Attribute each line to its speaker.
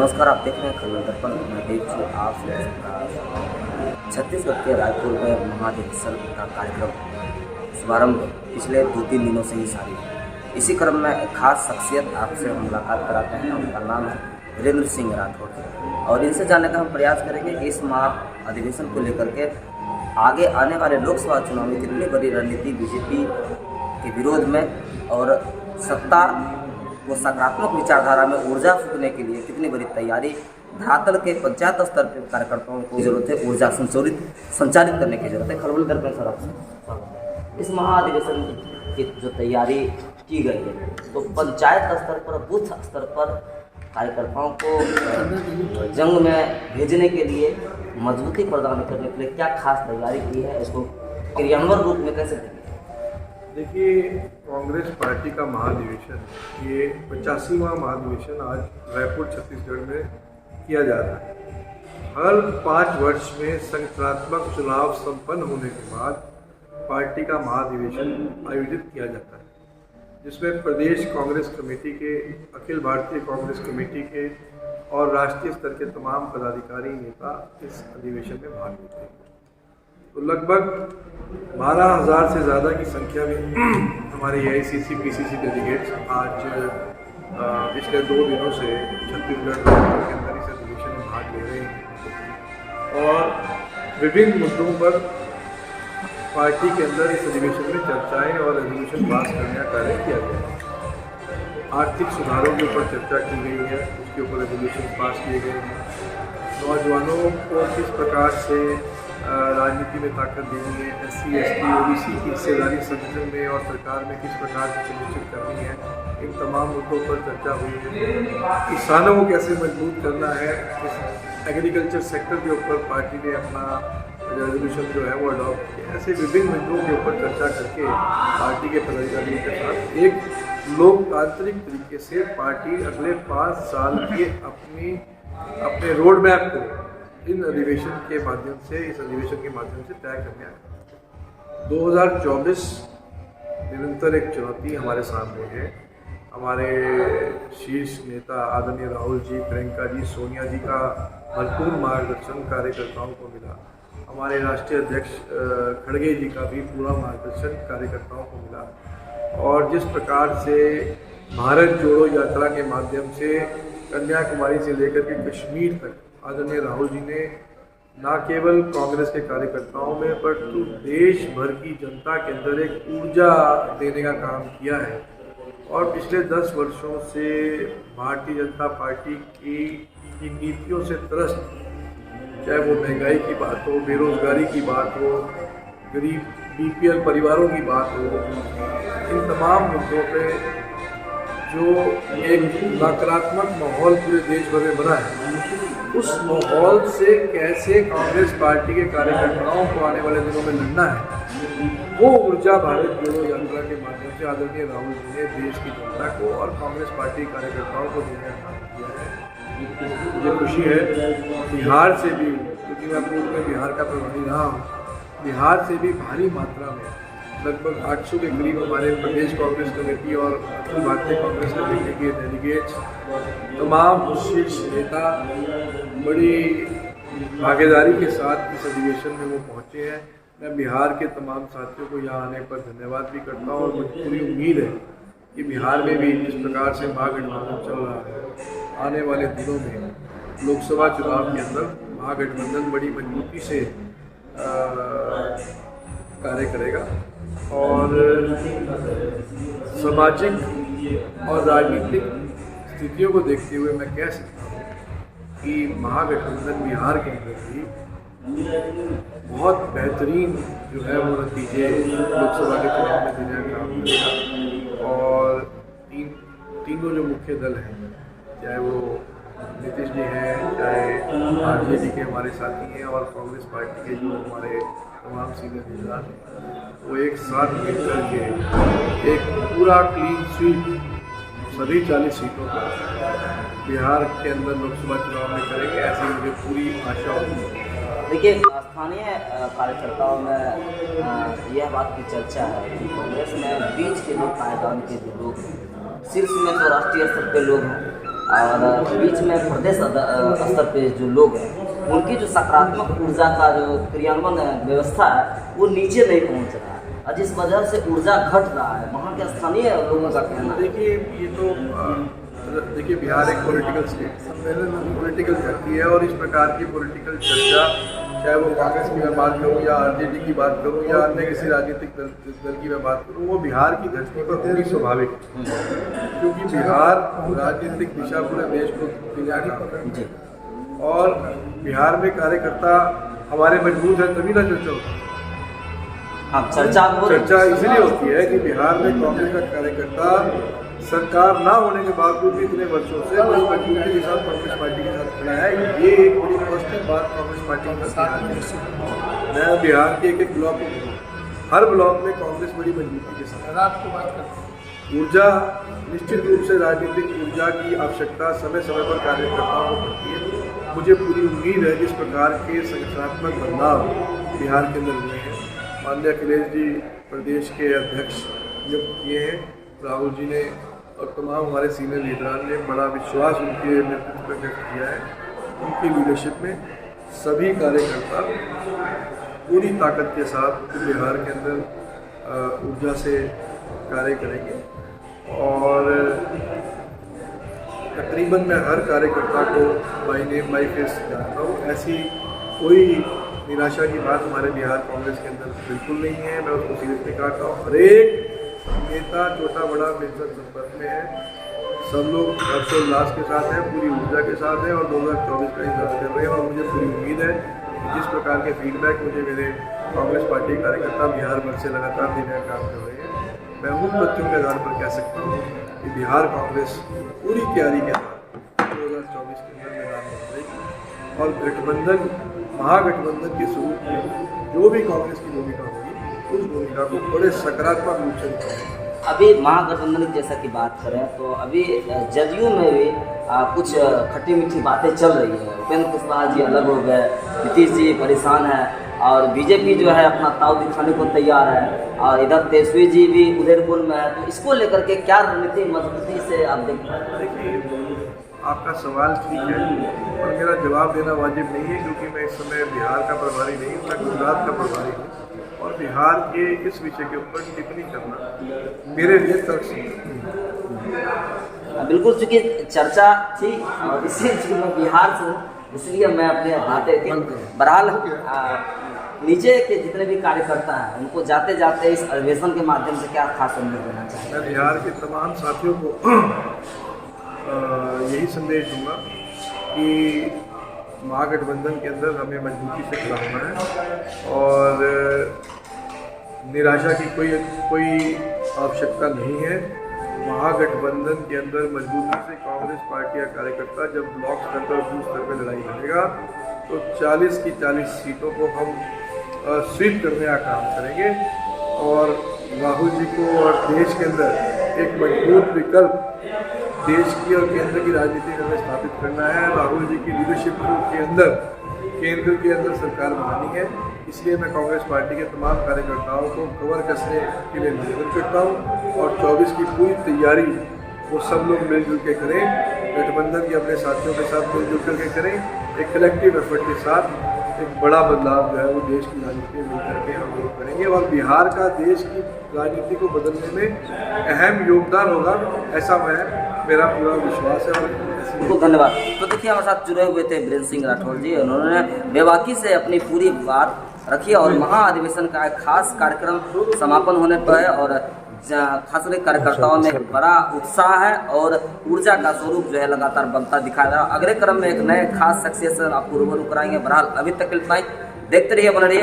Speaker 1: नमस्कार, आप देख रहे हैं खबर दर्पण। मैं देख चुके आप सुरेश। छत्तीसगढ़ के रायपुर में महाधिवेशन का कार्यक्रम शुभारंभ पिछले 2-3 दिनों से ही जारी है। इसी क्रम में एक खास शख्सियत आपसे मुलाकात कराते हैं। उनका नाम है वीरेंद्र सिंह राठौर और इनसे जानने का हम प्रयास करेंगे कि इस महाधिवेशन को लेकर के आगे आने वाले लोकसभा चुनाव में कितनी बड़ी रणनीति बीजेपी के विरोध में और सत्ता वो सकारात्मक विचारधारा में ऊर्जा फूकने के लिए कितनी बड़ी तैयारी धरातल के पंचायत स्तर पर कार्यकर्ताओं को जरूरत है, ऊर्जा संचालित करने की जरूरत है। खलबल दर्पण सर आपसे इस महाधिवेशन की जो तैयारी की गई है तो पंचायत स्तर पर, बूथ स्तर पर कार्यकर्ताओं को जंग में भेजने के लिए, मजबूती प्रदान करने के लिए क्या खास तैयारी की है, इसको क्रियान्वयन रूप में कैसे देंगे?
Speaker 2: देखिए, कांग्रेस पार्टी का महाधिवेशन, ये 85वां महाधिवेशन आज रायपुर छत्तीसगढ़ में किया जा रहा है। हर 5 वर्ष में संगठनात्मक चुनाव संपन्न होने के बाद पार्टी का महाधिवेशन आयोजित किया जाता है, जिसमें प्रदेश कांग्रेस कमेटी के, अखिल भारतीय कांग्रेस कमेटी के और राष्ट्रीय स्तर के तमाम पदाधिकारी नेता इस अधिवेशन में भाग लेते हैं। तो लगभग 12,000 से ज़्यादा की संख्या में हमारे AICC PCC डेलीगेट्स आज पिछले 2 दिनों से छत्तीसगढ़ के अंदर इस अधिवेशन में भाग ले रहे हैं और विभिन्न मुद्दों पर पार्टी के अंदर इस अधिवेशन में चर्चाएं और रेजोल्यूशन पास करने का कार्य किया गया है। आर्थिक सुधारों के ऊपर चर्चा की गई है, उसके ऊपर रेजोल्यूशन पास किए गए हैं। नौजवानों को किस प्रकार से राजनीति में ताकत देनी है, SC ST OBC की हिस्सेदारी संगठन में और सरकार में किस प्रकार से सुनिश्चित करनी है, इन तमाम मुद्दों पर चर्चा हुई है। किसानों को कैसे मजबूत करना है, इस एग्रीकल्चर सेक्टर के ऊपर पार्टी ने अपना रेजोल्यूशन जो है वो अडॉप्ट किया। ऐसे विभिन्न मुद्दों के ऊपर चर्चा करके पार्टी के पदाधिकारियों के साथ एक लोकतांत्रिक तरीके से पार्टी अगले 5 साल के अपने रोड मैप को इन अधिवेशन के माध्यम से, इस अधिवेशन के माध्यम से तय करने आया। 2024 निरंतर एक चुनौती हमारे सामने है। हमारे शीर्ष नेता आदरणीय राहुल जी, प्रियंका जी, सोनिया जी का भरपूर मार्गदर्शन कार्यकर्ताओं को मिला। हमारे राष्ट्रीय अध्यक्ष खड़गे जी का भी पूरा मार्गदर्शन कार्यकर्ताओं को मिला। और जिस प्रकार से भारत जोड़ो यात्रा के माध्यम से कन्याकुमारी से लेकर के कश्मीर तक आदरणीय राहुल जी ने न केवल कांग्रेस के कार्यकर्ताओं में परंतु देश भर की जनता के अंदर एक ऊर्जा देने का काम किया है। और पिछले 10 वर्षों से भारतीय जनता पार्टी की नीतियों से त्रस्त, चाहे वो महंगाई की बात हो, बेरोजगारी की बात हो, गरीब BPL परिवारों की बात हो, इन तमाम मुद्दों पे जो एक नकारात्मक माहौल पूरे देश भर में बना है, उस माहौल से कैसे कांग्रेस पार्टी के कार्यकर्ताओं को आने वाले दिनों में लड़ना है, वो ऊर्जा भारत जोड़ो यात्रा के माध्यम से आदरणीय राहुल जी ने देश की जनता को और कांग्रेस पार्टी कार्यकर्ताओं को देने का काम किया है। मुझे खुशी है बिहार से भी, क्योंकि मैं पूर्व में बिहार का प्रभारी रहा हूँ, बिहार से भी भारी मात्रा में लगभग 800 के करीब हमारे प्रदेश कांग्रेस कमेटी और अखिल भारतीय कांग्रेस कमेटी के डेलीगेट्स, तमाम शीर्ष नेता बड़ी भागीदारी के साथ इस अधिवेशन में वो पहुँचे हैं। मैं बिहार के तमाम साथियों को यहाँ आने पर धन्यवाद भी करता हूँ और मुझे पूरी उम्मीद है कि बिहार में भी जिस प्रकार से महागठबंधन चल रहा है, आने वाले दिनों में लोकसभा चुनाव के अंदर महागठबंधन बड़ी मजबूती से कार्य करेगा। और सामाजिक और राजनीतिक स्थितियों को देखते हुए मैं कह सकता हूँ कि महागठबंधन बिहार के अंदर भी बहुत बेहतरीन जो है वो नतीजे लोकसभा के चुनाव में देने का काम करेगा। और तीनों जो मुख्य दल हैं, चाहे वो नीतीश जी हैं, चाहे RJD के हमारे साथी हैं और कांग्रेस पार्टी के जो हमारे तमाम सीनियर नेता हैं, वो एक साथ मिलकर के एक पूरा क्लीन स्वीप सभी 40 सीटों पर बिहार के अंदर लोकसभा चुनाव में करेंगे, ऐसी मुझे पूरी आशा होती है।
Speaker 1: देखिए, स्थानीय कार्यकर्ताओं में यह बात की चर्चा है कि कांग्रेस में बीच के लोग, पायदान के जो लोग हैं, शीर्ष में तो राष्ट्रीय स्तर के लोग हैं और बीच में प्रदेश स्तर पे जो लोग हैं उनकी जो सकारात्मक ऊर्जा का जो क्रियान्वयन व्यवस्था है वो नीचे नहीं पहुंच रहा है और जिस वजह से ऊर्जा घट रहा है। वहाँ के स्थानीय लोगों का कहना है।
Speaker 2: देखिए बिहार एक पॉलिटिकल स्टेट पॉलिटिकल धरती है और इस प्रकार की पॉलिटिकल चर्चा, चाहे वो कांग्रेस की मैं बात करूँ या आरजेडी की बात करूँ या अन्य किसी राजनीतिक दल की मैं बात करूँ, वो बिहार की धरती पर होनी स्वाभाविक है, क्योंकि बिहार राजनीतिक दिशा पूरे देश को दिखाना है और बिहार में कार्यकर्ता हमारे मजबूत है तभी ना चर्चा होती है। चर्चा इसलिए होती है कि बिहार में कांग्रेस का कार्यकर्ता सरकार ना होने के बावजूद भी इतने वर्षों से बड़ी मजबूती के साथ कांग्रेस पार्टी के साथ खड़ा है। ये एक बड़ी पॉजिटिव बात कांग्रेस पार्टी के साथ है। मैं बिहार के एक ब्लॉक में, हर ब्लॉक में कांग्रेस बड़ी मजबूती के साथ। आपको बात करते ऊर्जा, निश्चित रूप से राजनीतिक ऊर्जा की आवश्यकता समय समय पर कार्यकर्ताओं को पड़ती है। मुझे पूरी उम्मीद है जिस प्रकार के संगठनात्मक बदलाव बिहार के अंदर हुए हैं, माननीय अखिलेश जी प्रदेश के अध्यक्ष नियुक्त किए हैं, राहुल जी ने और तमाम हमारे सीनियर लीडरान ने बड़ा विश्वास उनके नेतृत्व पर व्यक्त किया है। उनकी लीडरशिप में सभी कार्यकर्ता पूरी ताकत के साथ बिहार के अंदर ऊर्जा से कार्य करेंगे और तकरीबन मैं हर कार्यकर्ता को बाई नेम बाई फेस जानता हूँ। ऐसी कोई निराशा की बात हमारे बिहार कांग्रेस के अंदर बिल्कुल नहीं है। मैं उसको सीरियसली काटता हूँ। हर एक नेता छोटा बड़ा मेरे संपर्क में है। सब लोग हर्षोल्लास के साथ हैं, पूरी ऊर्जा के साथ हैं और 2024 का इंतजार कर रहे हैं और मुझे पूरी उम्मीद है कि जिस प्रकार के फीडबैक मुझे मेरे कांग्रेस पार्टी कार्यकर्ता बिहार भर से लगातार देने का काम कर रहे हैं, मैं उन तथ्यों के आधार पर कह सकता हूँ कि बिहार कांग्रेस पूरी तैयारी के साथ 2024 के अंदर मैदान में उतरेगी और गठबंधन, महागठबंधन के स्वरूप में जो भी कांग्रेस की भूमिका होगी उस भूमिका को बड़े सकारात्मक रूप से निभाएंगे।
Speaker 1: अभी महागठबंधन की जैसा कि बात करें तो अभी जदयू में भी कुछ खट्टी मीठी बातें चल रही है। उपेंद्र कुशवाहा जी अलग हो गए, नीतीश जी परेशान है और बीजेपी जो है अपना ताव दिखाने को तैयार है और इधर तेजस्वी जी भी उधेरपुर में है। तो इसको लेकर के क्या रणनीति मजबूती से आप देखते हैं?
Speaker 2: देखिए, आपका सवाल ठीक है और मेरा जवाब देना वाजिब नहीं है क्योंकि मैं इस समय बिहार का प्रभारी नहीं, मैं गुजरात का प्रभारी हूँ और बिहार के इस विषय के ऊपर टिप्पणी करना मेरे लिए तर्कसंगत नहीं।
Speaker 1: बिल्कुल, चूँकि चर्चा थी और इसी में बिहार से, इसलिए मैं अपने बातें थी। बहरहाल नीचे के जितने भी कार्यकर्ता हैं उनको जाते जाते इस अधिवेशन के माध्यम से क्या खास संदेश देना चाहिए?
Speaker 2: मैं बिहार के तमाम साथियों को यही संदेश दूंगा कि महागठबंधन के अंदर हमें मजबूती से खड़ा होना है और निराशा की कोई आवश्यकता नहीं है। महागठबंधन के अंदर मजबूती से कांग्रेस पार्टी का कार्यकर्ता जब ब्लॉक स्तर पर बूथ स्तर पर लड़ाई लड़ेगा तो 40 की 40 सीटों को हम स्वीप करने का काम करेंगे और राहुल जी को और देश के अंदर एक मजबूत विकल्प देश की और केंद्र की राजनीति में हमें स्थापित करना है। राहुल जी की लीडरशिप के अंदर केंद्र के अंदर सरकार बनानी है। इसलिए मैं कांग्रेस पार्टी के तमाम कार्यकर्ताओं को कवर कसने के लिए निवेदन करता हूँ और 24 की पूरी तैयारी वो सब लोग मिलजुल के करें, गठबंधन के अपने साथियों के साथ मिलजुल करके करें। एक कलेक्टिव एफर्ट के साथ एक बड़ा बदलाव जो है वो देश की राजनीति में मिल करके हम लोग करेंगे और बिहार का देश की राजनीति को बदलने में अहम योगदान होगा, ऐसा मेरा पूरा विश्वास है। और
Speaker 1: बहुत धन्यवाद। तो देखिए, हमारे साथ जुड़े हुए थे वीरेंद्र सिंह राठौर जी। उन्होंने बेबाकी से अपनी पूरी बात रखी और महाअधिवेशन का एक खास कार्यक्रम समापन होने पर है और खास करके कार्यकर्ताओं में बड़ा उत्साह है और ऊर्जा का स्वरूप जो है लगातार बनता दिखाई दे रहा है। अगले क्रम में एक नए खास शख्सियत से आपको रूबरू कराएंगे। बहरहाल अभी तक इतना ही, देखते रहिए, बने रहिए।